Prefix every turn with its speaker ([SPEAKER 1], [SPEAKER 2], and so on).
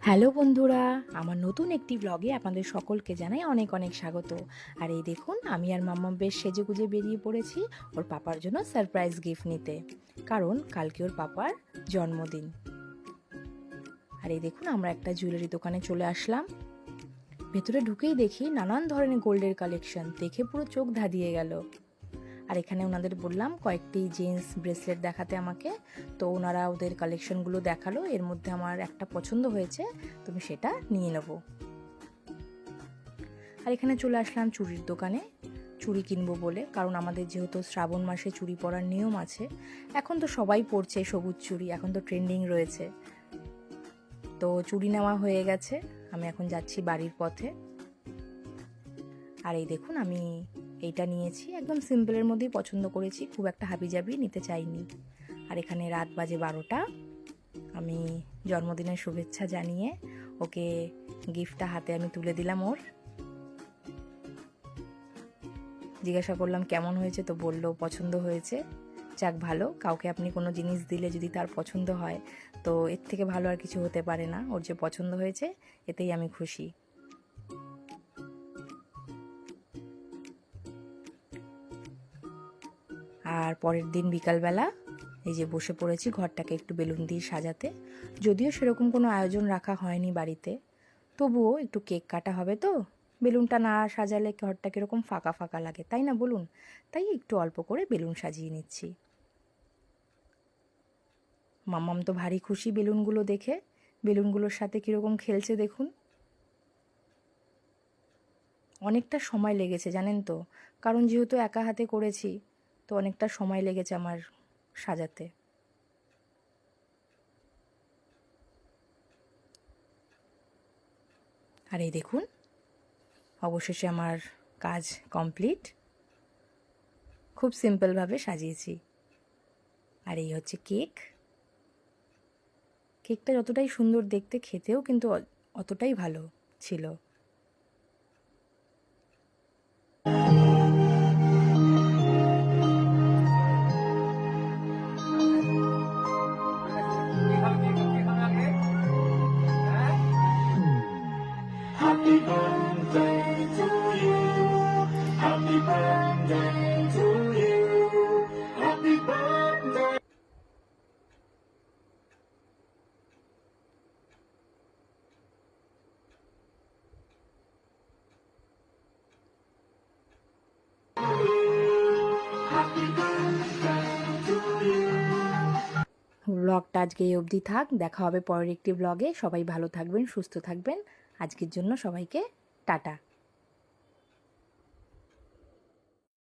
[SPEAKER 1] Hello বন্ধুরা, আমার নতুন একটি ব্লগে আপনাদের সকলকে জানাই অনেক অনেক স্বাগত। আর এই দেখুন, আমি আর মাম্মা বেশ সেজেগুজে বেরিয়ে পড়েছি ওর পাপার জন্য সারপ্রাইজ গিফট নিতে, কারণ কালকে ওর পাপার জন্মদিন। আর এই দেখুন, আমরা একটা জুয়েলারি দোকানে চলে আসলাম। ভেতরে ঢুকেই দেখি নানান ধরনের গোল্ডের কালেকশন, দেখে পুরো চোখ ধাঁধিয়ে গেল। আর এখানে ওনাদের বললাম কয়েকটি জিন্স ব্রেসলেট দেখাতে আমাকে, তো ওনারা ওদের কালেকশনগুলো দেখালো। এর মধ্যে আমার একটা পছন্দ হয়েছে, তুমি সেটা নিয়ে নেবো। আর এখানে চলে আসলাম চুড়ির দোকানে, চুড়ি কিনবো বলে, কারণ আমাদের যেহেতু শ্রাবণ মাসে চুড়ি পরার নিয়ম আছে। এখন তো সবাই পরছে সবুজ চুড়ি, এখন তো ট্রেন্ডিং রয়েছে। তো চুড়ি নেওয়া হয়ে গেছে, আমি এখন যাচ্ছি বাড়ির পথে। আর এই দেখুন, আমি এইটা নিয়েছি, একদম সিম্পলের মধ্যেই পছন্দ করেছি, খুব একটা হাবিজাবি নিতে চাইনি। আর এখানে রাত বাজে 12টা, আমি জন্মদিনের শুভেচ্ছা জানিয়ে ওকে গিফটটা হাতে আমি তুলে দিলাম ওর। জিজ্ঞাসা করলাম কেমন হয়েছে, তো বললো পছন্দ হয়েছে। যাক ভালো, কাউকে আপনি কোনো জিনিস দিলে যদি তার পছন্দ হয়, তো এর থেকে ভালো আর কিছু হতে পারে না। ওর যে পছন্দ হয়েছে, এতেই আমি খুশি। আর পরের দিন বিকালবেলা এই যে বসে পড়েছি ঘরটাকে একটু বেলুন দিয়ে সাজাতে। যদিও সেরকম কোনো আয়োজন রাখা হয়নি বাড়িতে, তবুও একটু কেক কাটা হবে, তো বেলুনটা না সাজালে ঘরটা কীরকম ফাঁকা ফাঁকা লাগে, তাই না বলুন? তাই একটু অল্প করে বেলুন সাজিয়ে নিচ্ছি। মাম্মাম তো ভারী খুশি বেলুনগুলো দেখে, বেলুনগুলোর সাথে কীরকম খেলছে দেখুন। অনেকটা সময় লেগেছে জানেন তো, কারণ যেহেতু একা হাতে করেছি, তো অনেকটা সময় লেগেছে আমার সাজাতে। আর এই দেখুন, অবশেষে আমার কাজ কমপ্লিট। খুব সিম্পলভাবে সাজিয়েছি। আর এই হচ্ছে কেক। কেকটা যতটাই সুন্দর দেখতে, খেতেও কিন্তু অতটাই ভালো ছিল।
[SPEAKER 2] Happy birthday to you. Happy birthday to you. Happy birthday. Happy birthday to you.
[SPEAKER 1] ব্লগটা আজকে এই অবধি থাক, দেখা হবে পরের একটি ব্লগে। সবাই ভালো থাকবেন, সুস্থ থাকবেন। আজকের জন্য সবাইকে টাটা।